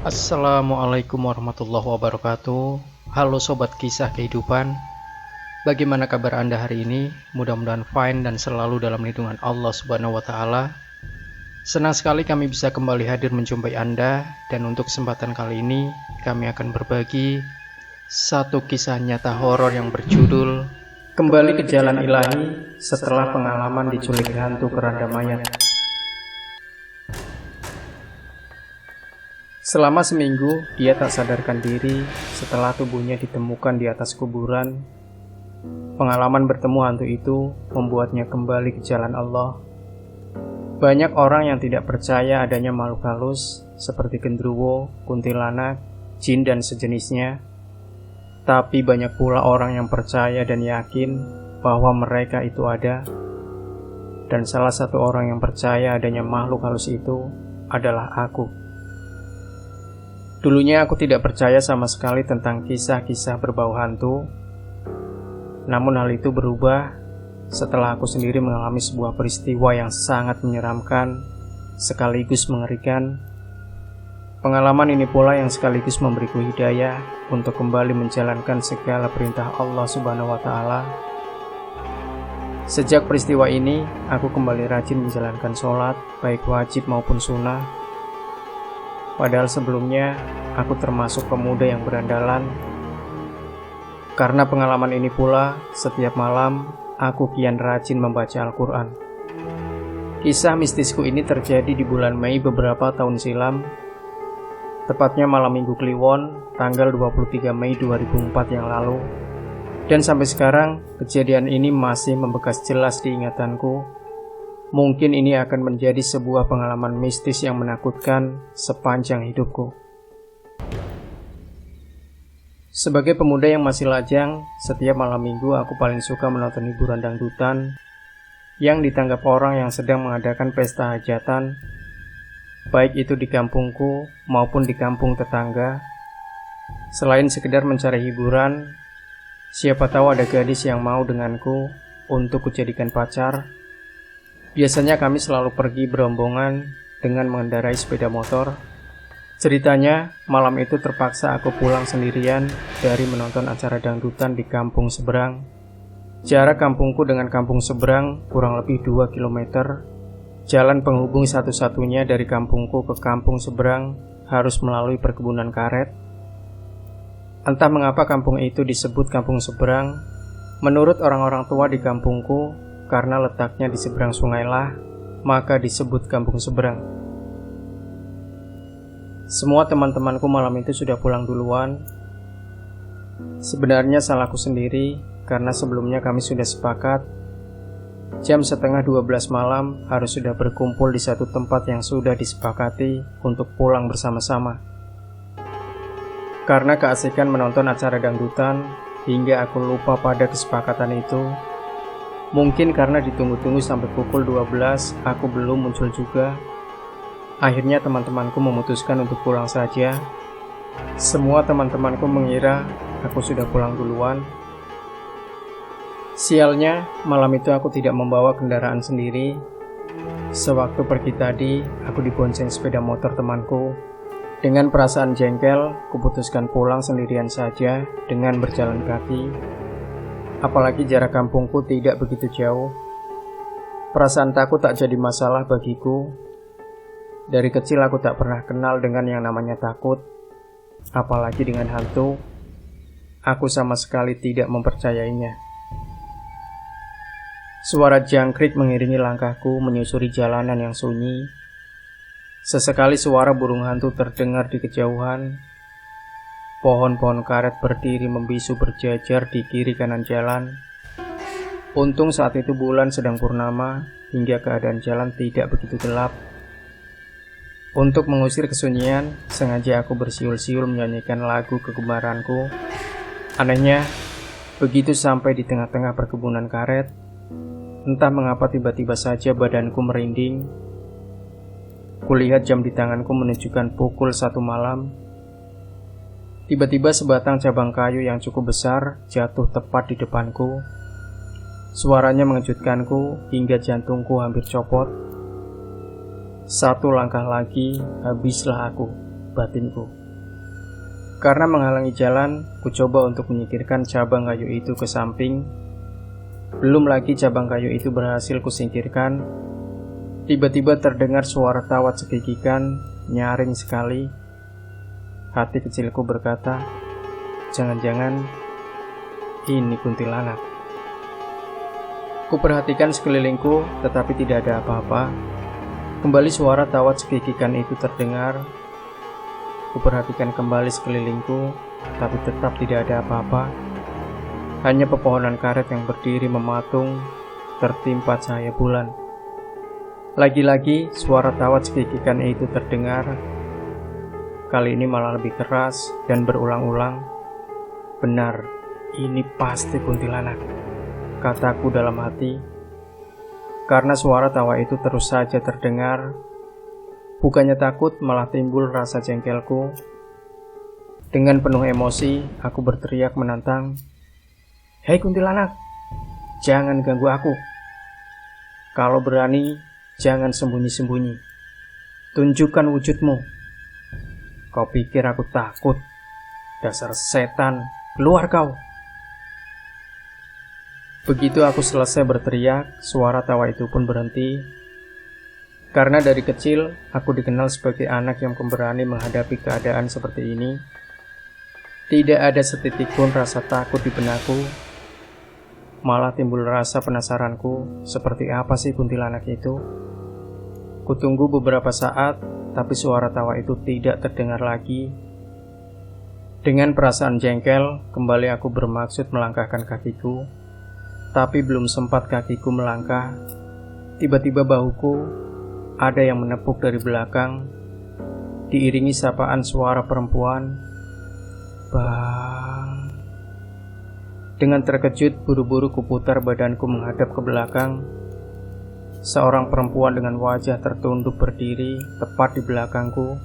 Assalamualaikum warahmatullahi wabarakatuh. Halo sobat kisah kehidupan. Bagaimana kabar Anda hari ini? Mudah-mudahan fine dan selalu dalam lindungan Allah Subhanahu wa taala. Senang sekali kami bisa kembali hadir menjumpai Anda, dan untuk kesempatan kali ini kami akan berbagi satu kisah nyata horor yang berjudul Kembali ke Jalan Ilahi setelah pengalaman diculik hantu keranda mayat. Selama seminggu, dia tak sadarkan diri setelah tubuhnya ditemukan di atas kuburan. Pengalaman bertemu hantu itu membuatnya kembali ke jalan Allah. Banyak orang yang tidak percaya adanya makhluk halus seperti genderuwo, kuntilanak, jin, dan sejenisnya. Tapi banyak pula orang yang percaya dan yakin bahwa mereka itu ada. Dan salah satu orang yang percaya adanya makhluk halus itu adalah aku. Dulunya aku tidak percaya sama sekali tentang kisah-kisah berbau hantu. Namun hal itu berubah setelah aku sendiri mengalami sebuah peristiwa yang sangat menyeramkan sekaligus mengerikan. Pengalaman ini pula yang sekaligus memberiku hidayah untuk kembali menjalankan segala perintah Allah Subhanahu wa taala. Sejak peristiwa ini, aku kembali rajin menjalankan sholat, baik wajib maupun sunnah. Padahal sebelumnya, aku termasuk pemuda yang berandalan. Karena pengalaman ini pula, setiap malam, aku kian rajin membaca Al-Quran. Kisah mistisku ini terjadi di bulan Mei beberapa tahun silam, tepatnya malam Minggu Kliwon, tanggal 23 Mei 2004 yang lalu. Dan sampai sekarang, kejadian ini masih membekas jelas di ingatanku. Mungkin ini akan menjadi sebuah pengalaman mistis yang menakutkan sepanjang hidupku. Sebagai pemuda yang masih lajang, setiap malam minggu aku paling suka menonton hiburan dangdutan yang ditanggap orang yang sedang mengadakan pesta hajatan, baik itu di kampungku maupun di kampung tetangga. Selain sekedar mencari hiburan, siapa tahu ada gadis yang mau denganku untuk kujadikan pacar. Biasanya kami selalu pergi berombongan dengan mengendarai sepeda motor. Ceritanya, malam itu terpaksa aku pulang sendirian dari menonton acara dangdutan di kampung seberang. Jarak kampungku dengan kampung seberang kurang lebih 2 km. Jalan penghubung satu-satunya dari kampungku ke kampung seberang harus melalui perkebunan karet. Entah mengapa kampung itu disebut kampung seberang. Menurut orang-orang tua di kampungku, karena letaknya di seberang sungai lah, maka disebut kampung seberang. Semua teman-temanku malam itu sudah pulang duluan. Sebenarnya salahku sendiri, karena sebelumnya kami sudah sepakat jam 11:30 malam harus sudah berkumpul di satu tempat yang sudah disepakati untuk pulang bersama-sama. Karena keasikan menonton acara dangdutan, hingga aku lupa pada kesepakatan itu. Mungkin karena ditunggu-tunggu sampai pukul 12, aku belum muncul juga. Akhirnya teman-temanku memutuskan untuk pulang saja. Semua teman-temanku mengira aku sudah pulang duluan. Sialnya, malam itu aku tidak membawa kendaraan sendiri. Sewaktu pergi tadi, aku dibonceng sepeda motor temanku. Dengan perasaan jengkel, kuputuskan pulang sendirian saja dengan berjalan kaki. Apalagi jarak kampungku tidak begitu jauh. Perasaan takut tak jadi masalah bagiku. Dari kecil aku tak pernah kenal dengan yang namanya takut, apalagi dengan hantu. Aku sama sekali tidak mempercayainya. Suara jangkrik mengiringi langkahku menyusuri jalanan yang sunyi. Sesekali suara burung hantu terdengar di kejauhan. Pohon-pohon karet berdiri membisu berjajar di kiri kanan jalan. Untung saat itu bulan sedang purnama, hingga keadaan jalan tidak begitu gelap. Untuk mengusir kesunyian, sengaja aku bersiul-siul menyanyikan lagu kegemaranku. Anehnya, begitu sampai di tengah-tengah perkebunan karet, entah mengapa tiba-tiba saja badanku merinding. Kulihat jam di tanganku menunjukkan pukul 1 malam. Tiba-tiba sebatang cabang kayu yang cukup besar jatuh tepat di depanku. Suaranya mengejutkanku hingga jantungku hampir copot. Satu langkah lagi, habislah aku, batinku. Karena menghalangi jalan, ku coba untuk menyingkirkan cabang kayu itu ke samping. Belum lagi cabang kayu itu berhasil kusingkirkan, tiba-tiba terdengar suara tawa cekikikan, nyaring sekali. Hati kecilku berkata, jangan-jangan ini kuntilanak. Ku perhatikan sekelilingku, tetapi tidak ada apa-apa. Kembali suara tawa cekikikan itu terdengar. Ku perhatikan kembali sekelilingku, tapi tetap tidak ada apa-apa. Hanya pepohonan karet yang berdiri mematung, tertimpa cahaya bulan. Lagi-lagi suara tawa cekikikan itu terdengar. Kali ini malah lebih keras dan berulang-ulang. Benar, ini pasti kuntilanak, kataku dalam hati. Karena suara tawa itu terus saja terdengar, bukannya takut malah timbul rasa jengkelku. Dengan penuh emosi, aku berteriak menantang, "Hei kuntilanak, jangan ganggu aku. Kalau berani, jangan sembunyi-sembunyi. Tunjukkan wujudmu. Kau pikir aku takut? Dasar setan, keluar kau!" Begitu aku selesai berteriak, suara tawa itu pun berhenti. Karena dari kecil, aku dikenal sebagai anak yang pemberani menghadapi keadaan seperti ini. Tidak ada setitik pun rasa takut di benakku. Malah timbul rasa penasaranku, seperti apa sih kuntilanak itu? Kutunggu beberapa saat, tapi suara tawa itu tidak terdengar lagi. Dengan perasaan jengkel, kembali aku bermaksud melangkahkan kakiku. Tapi belum sempat kakiku melangkah, tiba-tiba bahuku ada yang menepuk dari belakang, diiringi sapaan suara perempuan, "Bang." Dengan terkejut, buru-buru kuputar badanku menghadap ke belakang. Seorang perempuan dengan wajah tertunduk berdiri tepat di belakangku.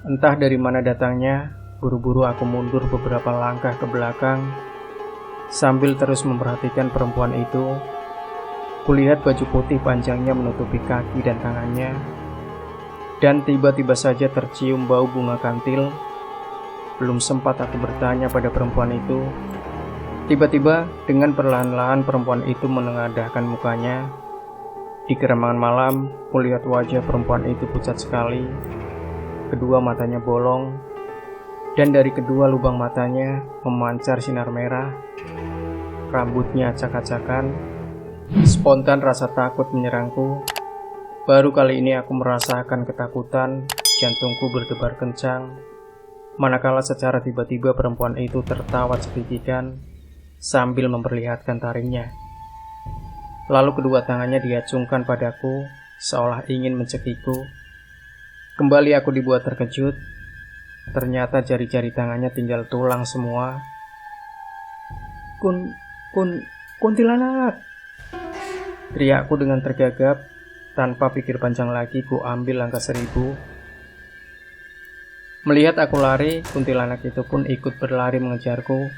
Entah dari mana datangnya, buru-buru aku mundur beberapa langkah ke belakang. Sambil terus memperhatikan perempuan itu, kulihat baju putih panjangnya menutupi kaki dan tangannya. Dan tiba-tiba saja tercium bau bunga kantil. Belum sempat aku bertanya pada perempuan itu, tiba-tiba dengan perlahan-lahan perempuan itu menengadahkan mukanya. Di keremangan malam, kulihat wajah perempuan itu pucat sekali. Kedua matanya bolong, dan dari kedua lubang matanya memancar sinar merah. Rambutnya acak-acakan. Spontan rasa takut menyerangku. Baru kali ini aku merasakan ketakutan, jantungku berdebar kencang. Manakala secara tiba-tiba perempuan itu tertawa cekikikan sambil memperlihatkan taringnya. Lalu kedua tangannya diacungkan padaku, seolah ingin mencekiku. Kembali aku dibuat terkejut. Ternyata jari-jari tangannya tinggal tulang semua. Kuntilanak!" Teriakku dengan tergagap. Tanpa pikir panjang lagi, ku ambil langkah 1000. Melihat aku lari, kuntilanak itu pun ikut berlari mengejarku.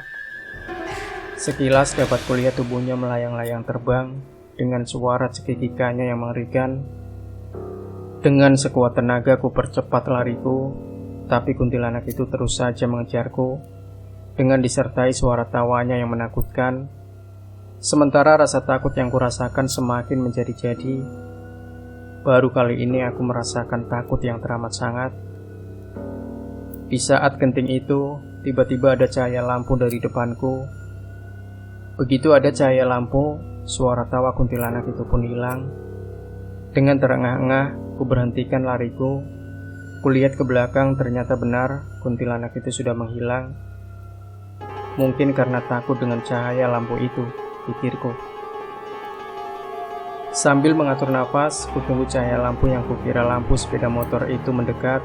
Sekilas dapat kulihat tubuhnya melayang-layang terbang dengan suara cekikikannya yang mengerikan. Dengan sekuat tenaga ku percepat lariku, tapi kuntilanak itu terus saja mengejarku dengan disertai suara tawanya yang menakutkan. Sementara rasa takut yang kurasakan semakin menjadi-jadi. Baru kali ini aku merasakan takut yang teramat sangat. Di saat genting itu, tiba-tiba ada cahaya lampu dari depanku. Begitu ada cahaya lampu, suara tawa kuntilanak itu pun hilang. Dengan terengah-engah, ku berhentikan lariku. Kulihat ke belakang, ternyata benar kuntilanak itu sudah menghilang. Mungkin karena takut dengan cahaya lampu itu, pikirku. Sambil mengatur nafas, kutunggu cahaya lampu yang kukira lampu sepeda motor itu mendekat.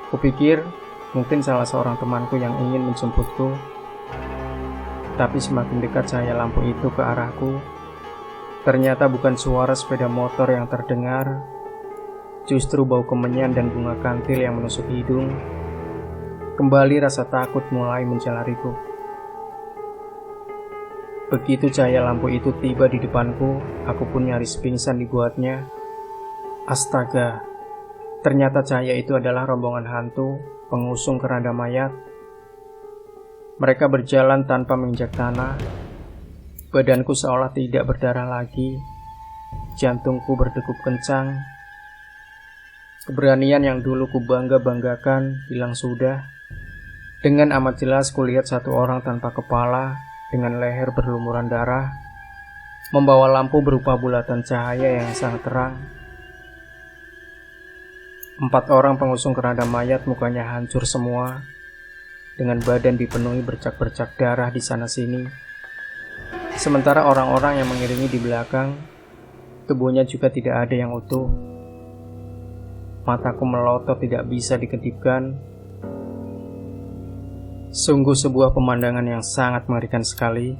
Kupikir mungkin salah seorang temanku yang ingin menjemputku. Tapi semakin dekat cahaya lampu itu ke arahku, ternyata bukan suara sepeda motor yang terdengar, justru bau kemenyan dan bunga kantil yang menusuk hidung. Kembali rasa takut mulai menjalariku. Begitu cahaya lampu itu tiba di depanku, aku pun nyaris pingsan dibuatnya. Astaga, ternyata cahaya itu adalah rombongan hantu pengusung keranda mayat. Mereka berjalan tanpa menginjak tanah. Badanku seolah tidak berdarah lagi. Jantungku berdegup kencang. Keberanian yang dulu ku bangga-banggakan hilang sudah. Dengan amat jelas kulihat satu orang tanpa kepala dengan leher berlumuran darah, membawa lampu berupa bulatan cahaya yang sangat terang. 4 orang pengusung keranda mayat mukanya hancur semua, dengan badan dipenuhi bercak-bercak darah di sana-sini. Sementara orang-orang yang mengiringi di belakang, tubuhnya juga tidak ada yang utuh. Mataku melotot tidak bisa dikedipkan. Sungguh sebuah pemandangan yang sangat mengerikan sekali.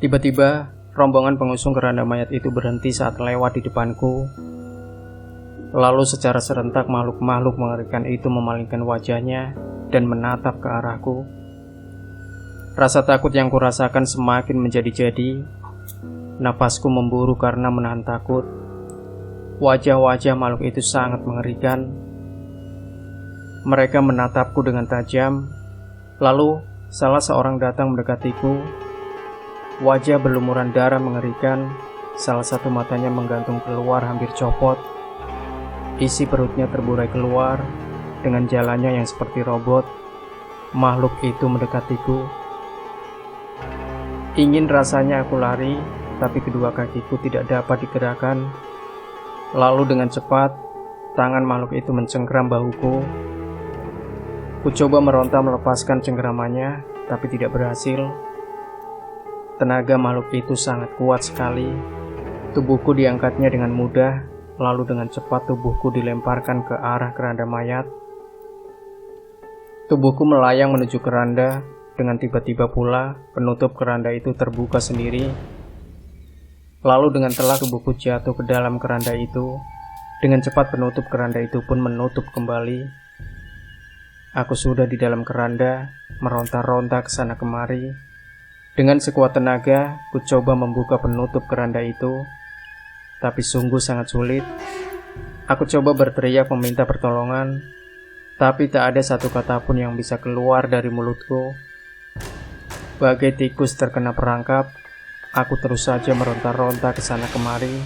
Tiba-tiba, rombongan pengusung keranda mayat itu berhenti saat lewat di depanku. Lalu secara serentak makhluk-makhluk mengerikan itu memalingkan wajahnya dan menatap ke arahku. Rasa takut yang kurasakan semakin menjadi-jadi. Napasku memburu karena menahan takut. Wajah-wajah makhluk itu sangat mengerikan. Mereka menatapku dengan tajam. Lalu salah seorang datang mendekatiku. Wajah berlumuran darah mengerikan. Salah satu matanya menggantung keluar hampir copot. Isi perutnya terburai keluar. Dengan jalannya yang seperti robot, makhluk itu mendekatiku. Ingin rasanya aku lari, tapi kedua kakiku tidak dapat digerakkan. Lalu dengan cepat, tangan makhluk itu mencengkram bahuku. Ku coba meronta melepaskan cengkramannya, tapi tidak berhasil. Tenaga makhluk itu sangat kuat sekali. Tubuhku diangkatnya dengan mudah, lalu dengan cepat tubuhku dilemparkan ke arah keranda mayat. Tubuhku melayang menuju keranda, dengan tiba-tiba pula penutup keranda itu terbuka sendiri. Lalu dengan telak tubuhku jatuh ke dalam keranda itu. Dengan cepat penutup keranda itu pun menutup kembali. Aku sudah di dalam keranda, meronta-ronta ke sana kemari. Dengan sekuat tenaga, ku coba membuka penutup keranda itu, tapi sungguh sangat sulit. Aku coba berteriak meminta pertolongan, tapi tak ada satu kata pun yang bisa keluar dari mulutku. Bagai tikus terkena perangkap, aku terus saja meronta-ronta ke sana kemari,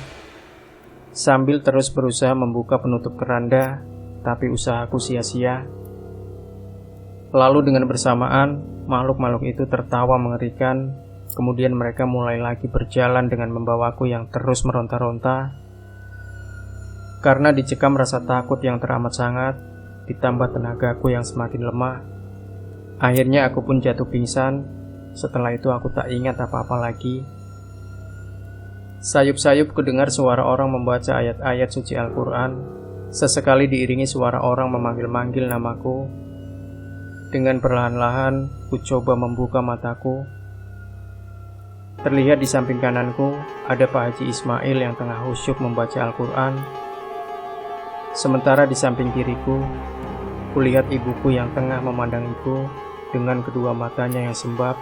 sambil terus berusaha membuka penutup keranda, tapi usahaku sia-sia. Lalu dengan bersamaan, makhluk-makhluk itu tertawa mengerikan. Kemudian mereka mulai lagi berjalan dengan membawaku yang terus meronta-ronta. Karena dicekam rasa takut yang teramat sangat, ditambah tenagaku yang semakin lemah, akhirnya aku pun jatuh pingsan. Setelah itu aku tak ingat apa-apa lagi. Sayup-sayup kudengar suara orang membaca ayat-ayat suci Al-Quran. Sesekali diiringi suara orang memanggil-manggil namaku. Dengan perlahan-lahan, ku coba membuka mataku. Terlihat di samping kananku, ada Pak Haji Ismail yang tengah khusyuk membaca Al-Quran. Sementara di samping kiriku, kulihat ibuku yang tengah memandangiku dengan kedua matanya yang sembab,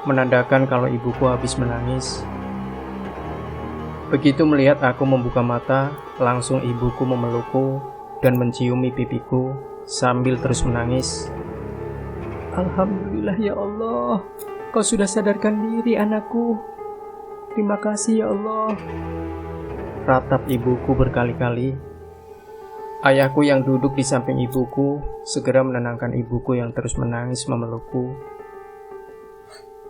menandakan kalau ibuku habis menangis. Begitu melihat aku membuka mata, langsung ibuku memelukku dan menciumi pipiku sambil terus menangis. Alhamdulillah ya Allah, kau sudah sadarkan diri anakku. Terima kasih ya Allah, ratap ibuku berkali-kali. Ayahku yang duduk di samping ibuku segera menenangkan ibuku yang terus menangis memelukku.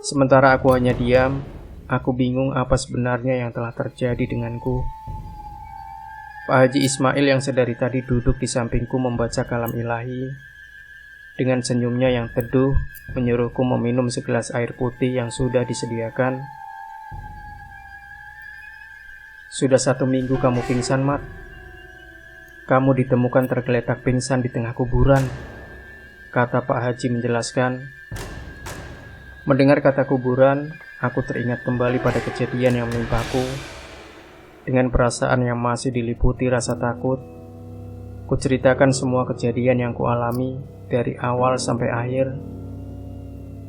Sementara aku hanya diam, aku bingung apa sebenarnya yang telah terjadi denganku. Pak Haji Ismail yang sedari tadi duduk di sampingku membaca kalam ilahi. Dengan senyumnya yang teduh, menyuruhku meminum segelas air putih yang sudah disediakan. Sudah 1 minggu kamu pingsan, Mat. Kamu ditemukan tergeletak pingsan di tengah kuburan, kata Pak Haji menjelaskan. Mendengar kata kuburan, aku teringat kembali pada kejadian yang menimpaku. Dengan perasaan yang masih diliputi rasa takut, kuceritakan semua kejadian yang kualami dari awal sampai akhir.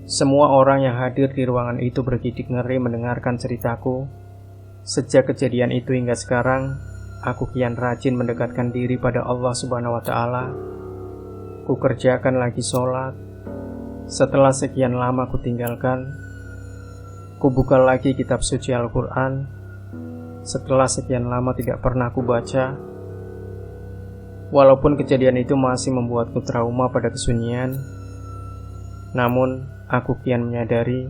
Semua orang yang hadir di ruangan itu bergidik ngeri mendengarkan ceritaku. Sejak kejadian itu hingga sekarang, aku kian rajin mendekatkan diri pada Allah Subhanahu wa Ta'ala. ku kerjakan lagi sholat. Setelah sekian lama ku tinggalkan, ku buka lagi kitab suci Al-Quran. Setelah sekian lama tidak pernah ku baca. Walaupun kejadian itu masih membuatku trauma pada kesunyian, namun aku kian menyadari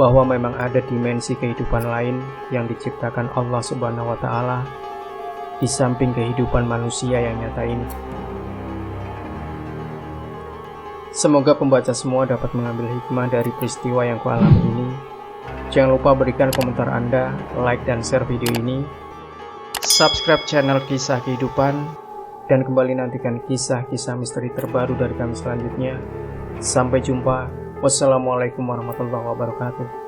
bahwa memang ada dimensi kehidupan lain yang diciptakan Allah Subhanahu wa Ta'ala di samping kehidupan manusia yang nyata ini. Semoga pembaca semua dapat mengambil hikmah dari peristiwa yang kualami ini. Jangan lupa berikan komentar Anda, like dan share video ini, subscribe channel Kisah Kehidupan, dan kembali nantikan kisah-kisah misteri terbaru dari kami selanjutnya. Sampai jumpa. Wassalamualaikum warahmatullahi wabarakatuh.